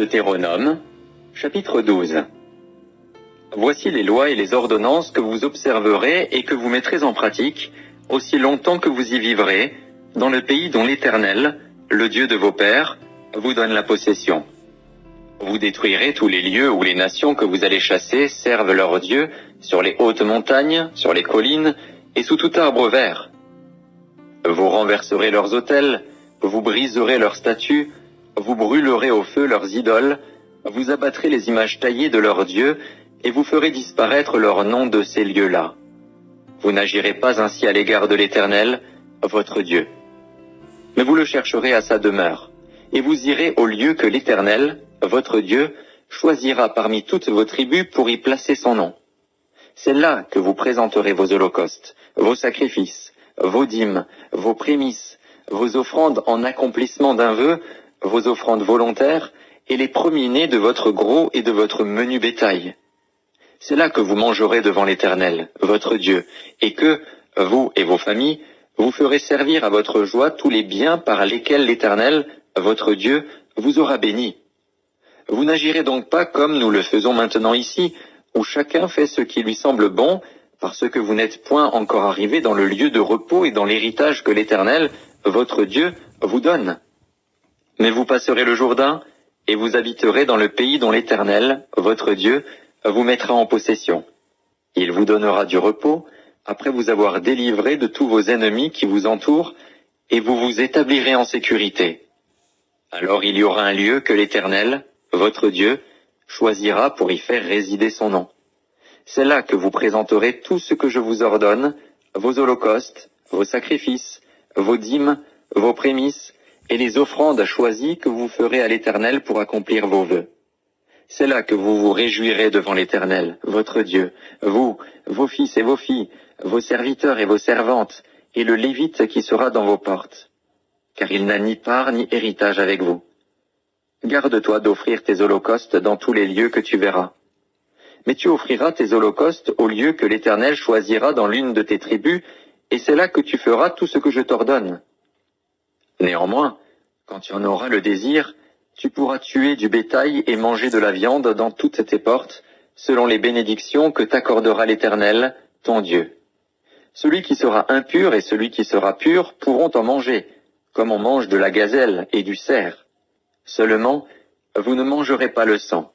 Deutéronome, chapitre 12. Voici les lois et les ordonnances que vous observerez et que vous mettrez en pratique, aussi longtemps que vous y vivrez, dans le pays dont l'Éternel, le Dieu de vos pères, vous donne la possession. Vous détruirez tous les lieux où les nations que vous allez chasser servent leurs dieux, sur les hautes montagnes, sur les collines, et sous tout arbre vert. Vous renverserez leurs autels, vous briserez leurs statues, vous brûlerez au feu leurs idoles, vous abattrez les images taillées de leurs dieux, et vous ferez disparaître leur nom de ces lieux-là. Vous n'agirez pas ainsi à l'égard de l'Éternel, votre Dieu. Mais vous le chercherez à sa demeure, et vous irez au lieu que l'Éternel, votre Dieu, choisira parmi toutes vos tribus pour y placer son nom. C'est là que vous présenterez vos holocaustes, vos sacrifices, vos dîmes, vos prémices, vos offrandes en accomplissement d'un vœu, vos offrandes volontaires, et les premiers-nés de votre gros et de votre menu bétail. C'est là que vous mangerez devant l'Éternel, votre Dieu, et que, vous et vos familles, vous ferez servir à votre joie tous les biens par lesquels l'Éternel, votre Dieu, vous aura béni. Vous n'agirez donc pas comme nous le faisons maintenant ici, où chacun fait ce qui lui semble bon, parce que vous n'êtes point encore arrivés dans le lieu de repos et dans l'héritage que l'Éternel, votre Dieu, vous donne. Mais vous passerez le Jourdain, et vous habiterez dans le pays dont l'Éternel, votre Dieu, vous mettra en possession. Il vous donnera du repos, après vous avoir délivré de tous vos ennemis qui vous entourent, et vous vous établirez en sécurité. Alors il y aura un lieu que l'Éternel, votre Dieu, choisira pour y faire résider son nom. C'est là que vous présenterez tout ce que je vous ordonne, vos holocaustes, vos sacrifices, vos dîmes, vos prémices, et les offrandes choisies que vous ferez à l'Éternel pour accomplir vos vœux. C'est là que vous vous réjouirez devant l'Éternel, votre Dieu, vous, vos fils et vos filles, vos serviteurs et vos servantes, et le Lévite qui sera dans vos portes. Car il n'a ni part ni héritage avec vous. Garde-toi d'offrir tes holocaustes dans tous les lieux que tu verras. Mais tu offriras tes holocaustes au lieu que l'Éternel choisira dans l'une de tes tribus, et c'est là que tu feras tout ce que je t'ordonne. Néanmoins, quand tu en auras le désir, tu pourras tuer du bétail et manger de la viande dans toutes tes portes, selon les bénédictions que t'accordera l'Éternel, ton Dieu. Celui qui sera impur et celui qui sera pur pourront en manger, comme on mange de la gazelle et du cerf. Seulement, vous ne mangerez pas le sang.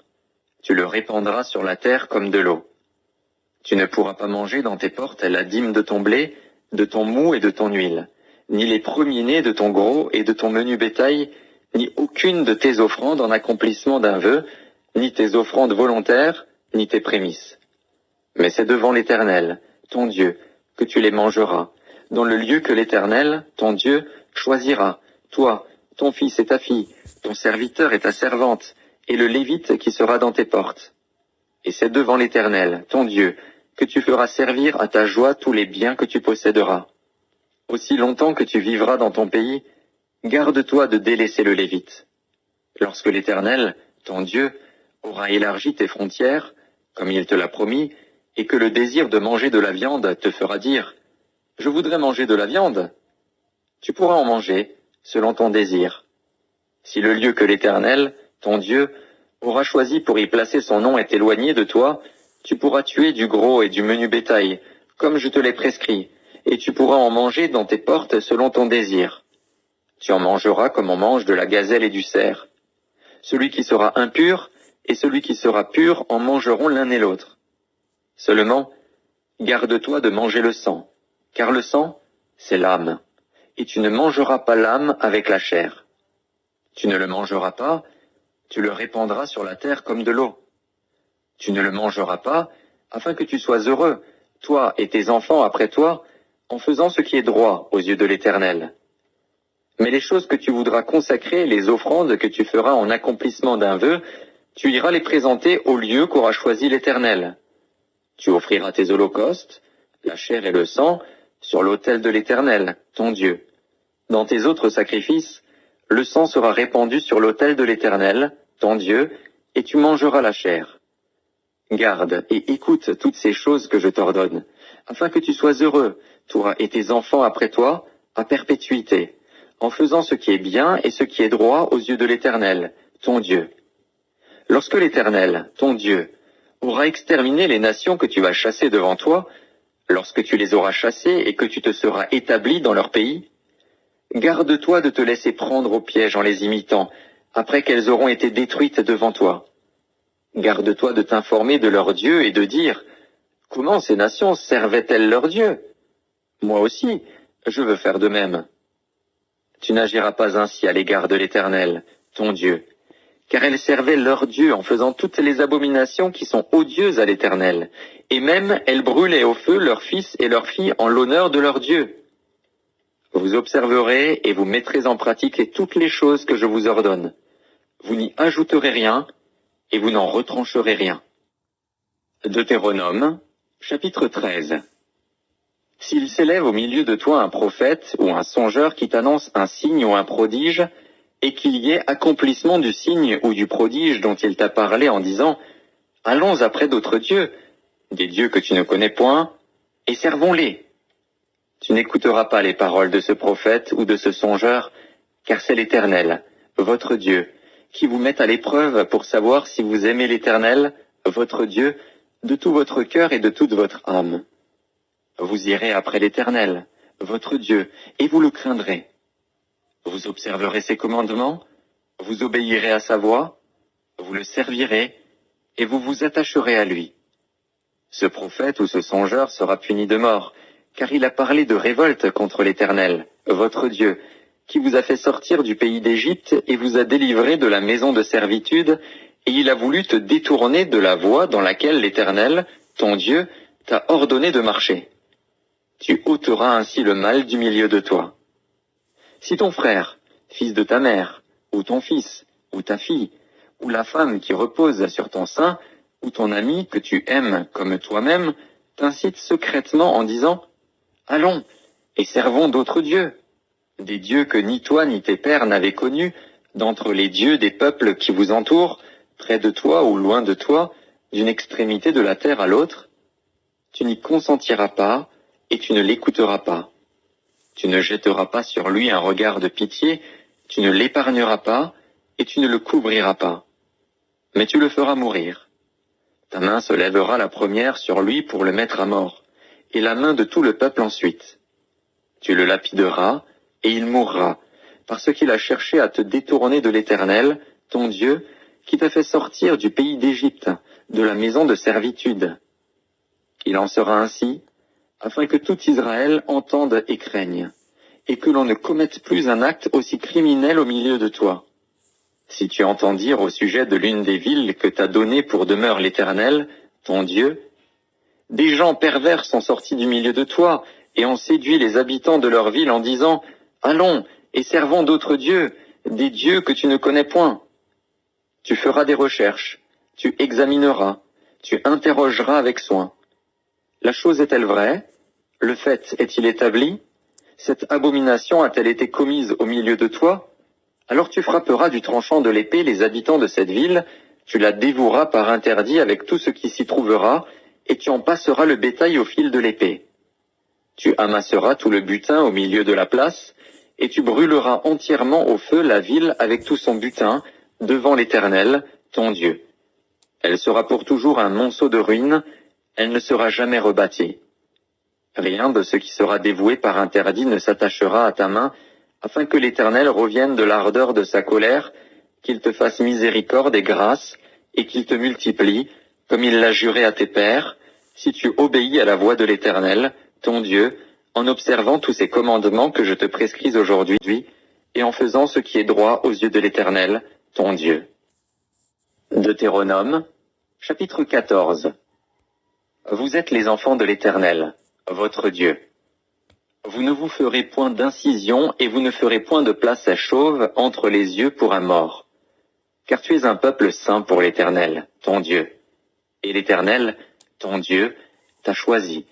Tu le répandras sur la terre comme de l'eau. Tu ne pourras pas manger dans tes portes la dîme de ton blé, de ton mou et de ton huile, ni les premiers-nés de ton gros et de ton menu bétail, ni aucune de tes offrandes en accomplissement d'un vœu, ni tes offrandes volontaires, ni tes prémices. Mais c'est devant l'Éternel, ton Dieu, que tu les mangeras, dans le lieu que l'Éternel, ton Dieu, choisira, toi, ton fils et ta fille, ton serviteur et ta servante, et le Lévite qui sera dans tes portes. Et c'est devant l'Éternel, ton Dieu, que tu feras servir à ta joie tous les biens que tu posséderas. Aussi longtemps que tu vivras dans ton pays, garde-toi de délaisser le Lévite. Lorsque l'Éternel, ton Dieu, aura élargi tes frontières, comme il te l'a promis, et que le désir de manger de la viande te fera dire « Je voudrais manger de la viande », tu pourras en manger selon ton désir. Si le lieu que l'Éternel, ton Dieu, aura choisi pour y placer son nom est éloigné de toi, tu pourras tuer du gros et du menu bétail, comme je te l'ai prescrit, et tu pourras en manger dans tes portes selon ton désir. Tu en mangeras comme on mange de la gazelle et du cerf. Celui qui sera impur et celui qui sera pur en mangeront l'un et l'autre. Seulement, garde-toi de manger le sang, car le sang, c'est l'âme, et tu ne mangeras pas l'âme avec la chair. Tu ne le mangeras pas, tu le répandras sur la terre comme de l'eau. Tu ne le mangeras pas, afin que tu sois heureux, toi et tes enfants après toi, en faisant ce qui est droit aux yeux de l'Éternel. Mais les choses que tu voudras consacrer, les offrandes que tu feras en accomplissement d'un vœu, tu iras les présenter au lieu qu'aura choisi l'Éternel. Tu offriras tes holocaustes, la chair et le sang, sur l'autel de l'Éternel, ton Dieu. Dans tes autres sacrifices, le sang sera répandu sur l'autel de l'Éternel, ton Dieu, et tu mangeras la chair. Garde et écoute toutes ces choses que je t'ordonne, afin que tu sois heureux, toi et tes enfants après toi, à perpétuité, en faisant ce qui est bien et ce qui est droit aux yeux de l'Éternel, ton Dieu. lorsque l'Éternel, ton Dieu, aura exterminé les nations que tu vas chasser devant toi, lorsque tu les auras chassées et que tu te seras établi dans leur pays, garde-toi de te laisser prendre au piège en les imitant, après qu'elles auront été détruites devant toi. Garde-toi de t'informer de leur Dieu et de dire, « Comment ces nations servaient-elles leur Dieu ? Moi aussi, je veux faire de même. » Tu n'agiras pas ainsi à l'égard de l'Éternel, ton Dieu, car elles servaient leur Dieu en faisant toutes les abominations qui sont odieuses à l'Éternel, et même elles brûlaient au feu leurs fils et leurs filles en l'honneur de leur Dieu. Vous observerez et vous mettrez en pratique toutes les choses que je vous ordonne. Vous n'y ajouterez rien, et vous n'en retrancherez rien. Deutéronome, chapitre 13. S'il s'élève au milieu de toi un prophète ou un songeur qui t'annonce un signe ou un prodige, et qu'il y ait accomplissement du signe ou du prodige dont il t'a parlé en disant « Allons après d'autres dieux, des dieux que tu ne connais point, et servons-les. » Tu n'écouteras pas les paroles de ce prophète ou de ce songeur, car c'est l'Éternel, votre Dieu, qui vous met à l'épreuve pour savoir si vous aimez l'Éternel, votre Dieu, de tout votre cœur et de toute votre âme. Vous irez après l'Éternel, votre Dieu, et vous le craindrez. Vous observerez ses commandements, vous obéirez à sa voix, vous le servirez, et vous vous attacherez à lui. Ce prophète ou ce songeur sera puni de mort, car il a parlé de révolte contre l'Éternel, votre Dieu, qui vous a fait sortir du pays d'Égypte et vous a délivré de la maison de servitude, et il a voulu te détourner de la voie dans laquelle l'Éternel, ton Dieu, t'a ordonné de marcher. Tu ôteras ainsi le mal du milieu de toi. Si ton frère, fils de ta mère, ou ton fils, ou ta fille, ou la femme qui repose sur ton sein, ou ton ami que tu aimes comme toi-même, t'incite secrètement en disant « Allons, et servons d'autres dieux », des dieux que ni toi ni tes pères n'avaient connus, d'entre les dieux des peuples qui vous entourent, près de toi ou loin de toi, d'une extrémité de la terre à l'autre, tu n'y consentiras pas, et tu ne l'écouteras pas. Tu ne jetteras pas sur lui un regard de pitié, tu ne l'épargneras pas, et tu ne le couvriras pas. Mais tu le feras mourir. Ta main se lèvera la première sur lui pour le mettre à mort, et la main de tout le peuple ensuite. Tu le lapideras, et il mourra, parce qu'il a cherché à te détourner de l'Éternel, ton Dieu, qui t'a fait sortir du pays d'Égypte, de la maison de servitude. Il en sera ainsi, afin que tout Israël entende et craigne, et que l'on ne commette plus un acte aussi criminel au milieu de toi. Si tu entends dire au sujet de l'une des villes que t'a donnée pour demeure l'Éternel, ton Dieu, des gens pervers sont sortis du milieu de toi, et ont séduit les habitants de leur ville en disant « Allons, et servons d'autres dieux, des dieux que tu ne connais point. » Tu feras des recherches, tu examineras, tu interrogeras avec soin. La chose est-elle vraie? Le fait est-il établi? Cette abomination a-t-elle été commise au milieu de toi? Alors tu frapperas du tranchant de l'épée les habitants de cette ville, tu la dévoueras par interdit avec tout ce qui s'y trouvera, et tu en passeras le bétail au fil de l'épée. Tu amasseras tout le butin au milieu de la place, et tu brûleras entièrement au feu la ville avec tout son butin, devant l'Éternel, ton Dieu. Elle sera pour toujours un monceau de ruines, elle ne sera jamais rebâtie. Rien de ce qui sera dévoué par interdit ne s'attachera à ta main, afin que l'Éternel revienne de l'ardeur de sa colère, qu'il te fasse miséricorde et grâce, et qu'il te multiplie, comme il l'a juré à tes pères, si tu obéis à la voix de l'Éternel, ton Dieu, en observant tous ces commandements que je te prescris aujourd'hui, et en faisant ce qui est droit aux yeux de l'Éternel, ton Dieu. Deutéronome, chapitre 14. Vous êtes les enfants de l'Éternel, votre Dieu. Vous ne vous ferez point d'incision et vous ne ferez point de place à chauve entre les yeux pour un mort. Car tu es un peuple saint pour l'Éternel, ton Dieu. Et l'Éternel, ton Dieu, t'a choisi,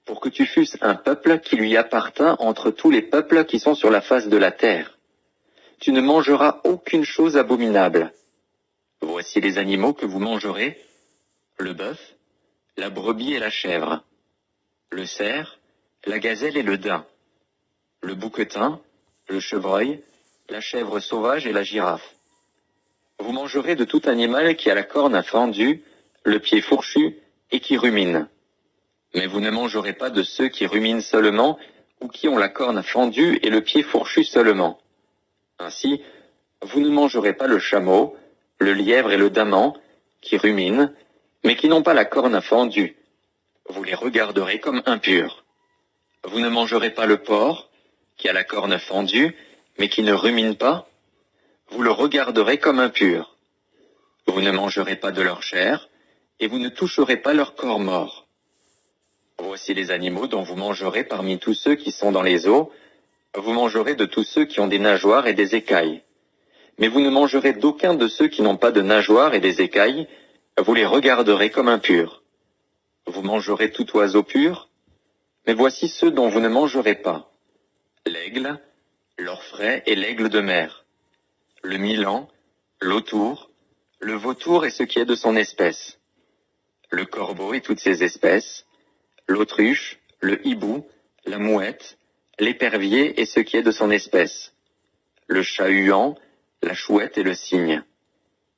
pour que tu fusses un peuple qui lui appartint entre tous les peuples qui sont sur la face de la terre. Tu ne mangeras aucune chose abominable. Voici les animaux que vous mangerez, le bœuf, la brebis et la chèvre, le cerf, la gazelle et le daim, le bouquetin, le chevreuil, la chèvre sauvage et la girafe, Vous mangerez de tout animal qui a la corne fendue, le pied fourchu, et qui rumine. Mais vous ne mangerez pas de ceux qui ruminent seulement, ou qui ont la corne fendue et le pied fourchu seulement. Ainsi, vous ne mangerez pas le chameau, le lièvre et le daman, qui ruminent, mais qui n'ont pas la corne fendue. Vous les regarderez comme impurs. Vous ne mangerez pas le porc, qui a la corne fendue, mais qui ne rumine pas. Vous le regarderez comme impur. Vous ne mangerez pas de leur chair, et vous ne toucherez pas leur corps mort. Voici les animaux dont vous mangerez parmi tous ceux qui sont dans les eaux. Vous mangerez de tous ceux qui ont des nageoires et des écailles. Mais vous ne mangerez d'aucun de ceux qui n'ont pas de nageoires et des écailles. Vous les regarderez comme impurs. Vous mangerez tout oiseau pur. Mais voici ceux dont vous ne mangerez pas: l'aigle, l'orfraie et l'aigle de mer, le milan, l'autour, le vautour et ce qui est de son espèce, le corbeau et toutes ses espèces, l'autruche, le hibou, la mouette, l'épervier et ce qui est de son espèce, le chat-huant, la chouette et le cygne,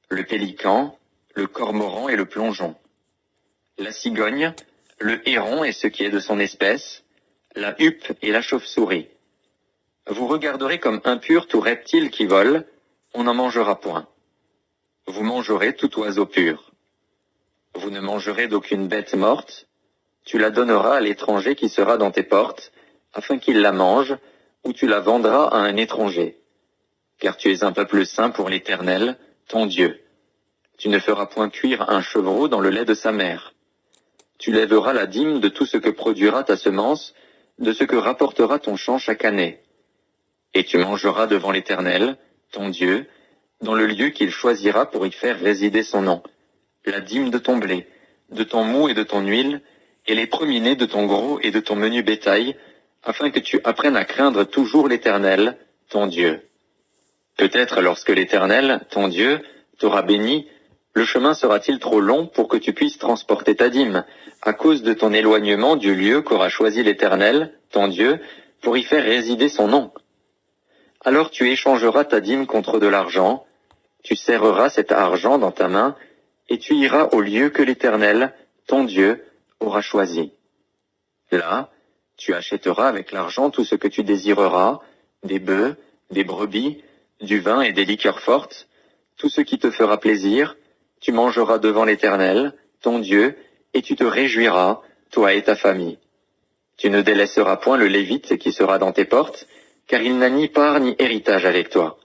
le pélican, le cormoran et le plongeon, la cigogne, le héron et ce qui est de son espèce, la huppe et la chauve-souris. Vous regarderez comme impur tout reptile qui vole, on n'en mangera point. Vous mangerez tout oiseau pur. Vous ne mangerez d'aucune bête morte, tu la donneras à l'étranger qui sera dans tes portes, afin qu'il la mange, ou tu la vendras à un étranger. Car tu es un peuple saint pour l'Éternel, ton Dieu. Tu ne feras point cuire un chevreau dans le lait de sa mère. Tu lèveras la dîme de tout ce que produira ta semence, de ce que rapportera ton champ chaque année. Et tu mangeras devant l'Éternel, ton Dieu, dans le lieu qu'il choisira pour y faire résider son nom, la dîme de ton blé, de ton mou et de ton huile, et les premiers-nés de ton gros et de ton menu bétail, afin que tu apprennes à craindre toujours l'Éternel, ton Dieu. Peut-être lorsque l'Éternel, ton Dieu, t'aura béni, le chemin sera-t-il trop long pour que tu puisses transporter ta dîme, à cause de ton éloignement du lieu qu'aura choisi l'Éternel, ton Dieu, pour y faire résider son nom. Alors tu échangeras ta dîme contre de l'argent, tu serreras cet argent dans ta main, et tu iras au lieu que l'Éternel, ton Dieu, aura choisi. Là, tu achèteras avec l'argent tout ce que tu désireras, des bœufs, des brebis, du vin et des liqueurs fortes, tout ce qui te fera plaisir, tu mangeras devant l'Éternel, ton Dieu, et tu te réjouiras, toi et ta famille. Tu ne délaisseras point le Lévite qui sera dans tes portes, car il n'a ni part ni héritage avec toi.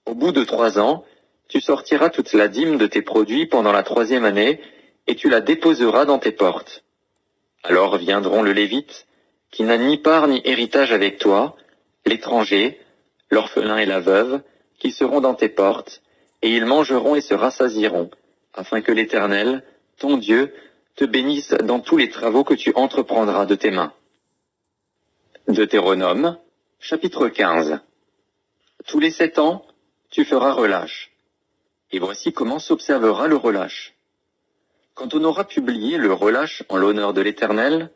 Au bout de 3 ans, tu sortiras toute la dîme de tes produits pendant la 3e année, et tu la déposeras dans tes portes. Alors viendront le Lévite, qui n'a ni part ni héritage avec toi, l'étranger, l'orphelin et la veuve, qui seront dans tes portes, et ils mangeront et se rassasieront, afin que l'Éternel, ton Dieu, te bénisse dans tous les travaux que tu entreprendras de tes mains. Deutéronome, chapitre 15. Tous les 7 ans, tu feras relâche. Et voici comment s'observera le relâche. Quand on aura publié le relâche en l'honneur de l'Éternel,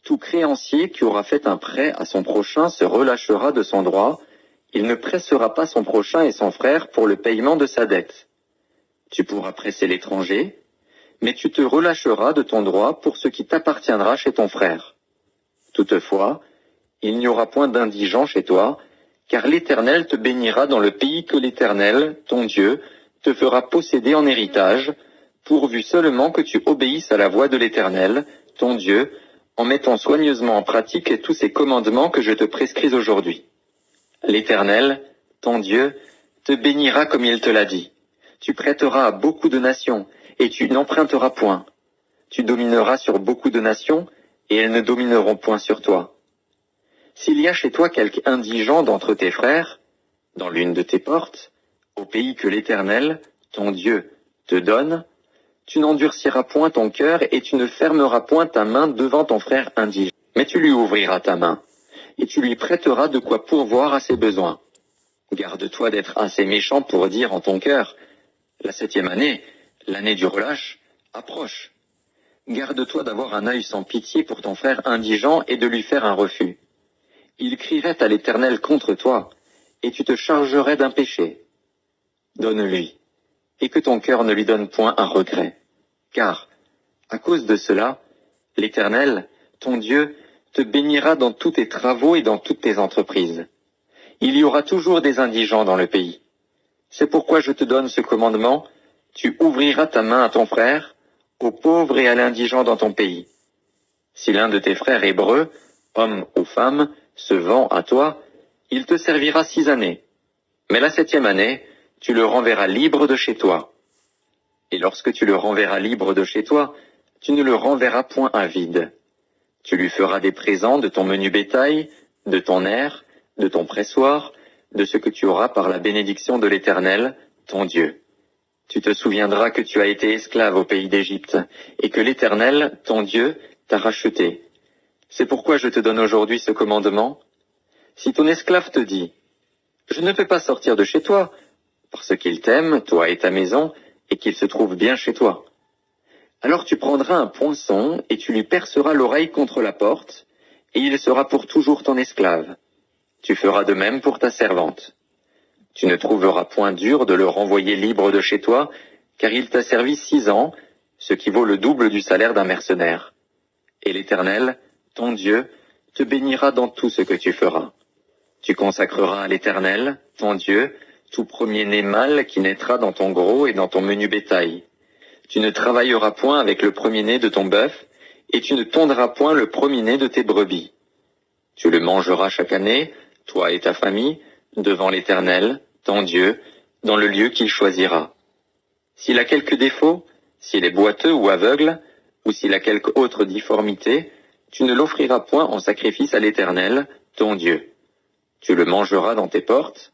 tout créancier qui aura fait un prêt à son prochain se relâchera de son droit, il ne pressera pas son prochain et son frère pour le paiement de sa dette. Tu pourras presser l'étranger, mais tu te relâcheras de ton droit pour ce qui t'appartiendra chez ton frère. Toutefois, il n'y aura point d'indigent chez toi, car l'Éternel te bénira dans le pays que l'Éternel, ton Dieu, te fera posséder en héritage, pourvu seulement que tu obéisses à la voix de l'Éternel, ton Dieu, en mettant soigneusement en pratique tous ces commandements que je te prescris aujourd'hui. L'Éternel, ton Dieu, te bénira comme il te l'a dit. Tu prêteras à beaucoup de nations, et tu n'emprunteras point. Tu domineras sur beaucoup de nations, et elles ne domineront point sur toi. S'il y a chez toi quelque indigent d'entre tes frères, dans l'une de tes portes, au pays que l'Éternel, ton Dieu, te donne, tu n'endurciras point ton cœur et tu ne fermeras point ta main devant ton frère indigent, mais tu lui ouvriras ta main, et tu lui prêteras de quoi pourvoir à ses besoins. Garde-toi d'être assez méchant pour dire en ton cœur, la 7e année, l'année du relâche, approche. Garde-toi d'avoir un œil sans pitié pour ton frère indigent et de lui faire un refus. Il crierait à l'Éternel contre toi, et tu te chargerais d'un péché. Donne-lui, et que ton cœur ne lui donne point un regret. Car, à cause de cela, l'Éternel, ton Dieu, te bénira dans tous tes travaux et dans toutes tes entreprises. Il y aura toujours des indigents dans le pays. C'est pourquoi je te donne ce commandement, tu ouvriras ta main à ton frère, aux pauvres et à l'indigent dans ton pays. Si l'un de tes frères hébreux, homme ou femme, se vend à toi, il te servira 6 années. Mais la 7e année, tu le renverras libre de chez toi. Et lorsque tu le renverras libre de chez toi, tu ne le renverras point à vide. Tu lui feras des présents de ton menu bétail, de ton aire, de ton pressoir, de ce que tu auras par la bénédiction de l'Éternel, ton Dieu. Tu te souviendras que tu as été esclave au pays d'Égypte, et que l'Éternel, ton Dieu, t'a racheté. C'est pourquoi je te donne aujourd'hui ce commandement. Si ton esclave te dit, « Je ne peux pas sortir de chez toi, parce qu'il t'aime, toi et ta maison, et qu'il se trouve bien chez toi. » Alors tu prendras un poinçon, et tu lui perceras l'oreille contre la porte, et il sera pour toujours ton esclave. Tu feras de même pour ta servante. Tu ne trouveras point dur de le renvoyer libre de chez toi, car il t'a servi 6 ans, ce qui vaut le double du salaire d'un mercenaire. Et l'Éternel, ton Dieu, te bénira dans tout ce que tu feras. Tu consacreras à l'Éternel, ton Dieu, tout premier-né mâle qui naîtra dans ton gros et dans ton menu bétail. Tu ne travailleras point avec le premier-né de ton bœuf, et tu ne tondras point le premier-né de tes brebis. Tu le mangeras chaque année, toi et ta famille, devant l'Éternel, ton Dieu, dans le lieu qu'il choisira. S'il a quelque défaut, s'il est boiteux ou aveugle, ou s'il a quelque autre difformité, tu ne l'offriras point en sacrifice à l'Éternel, ton Dieu. Tu le mangeras dans tes portes.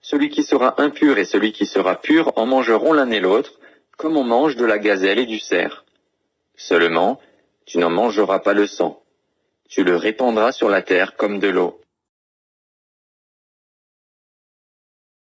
Celui qui sera impur et celui qui sera pur en mangeront l'un et l'autre, comme on mange de la gazelle et du cerf. Seulement, tu n'en mangeras pas le sang. Tu le répandras sur la terre comme de l'eau.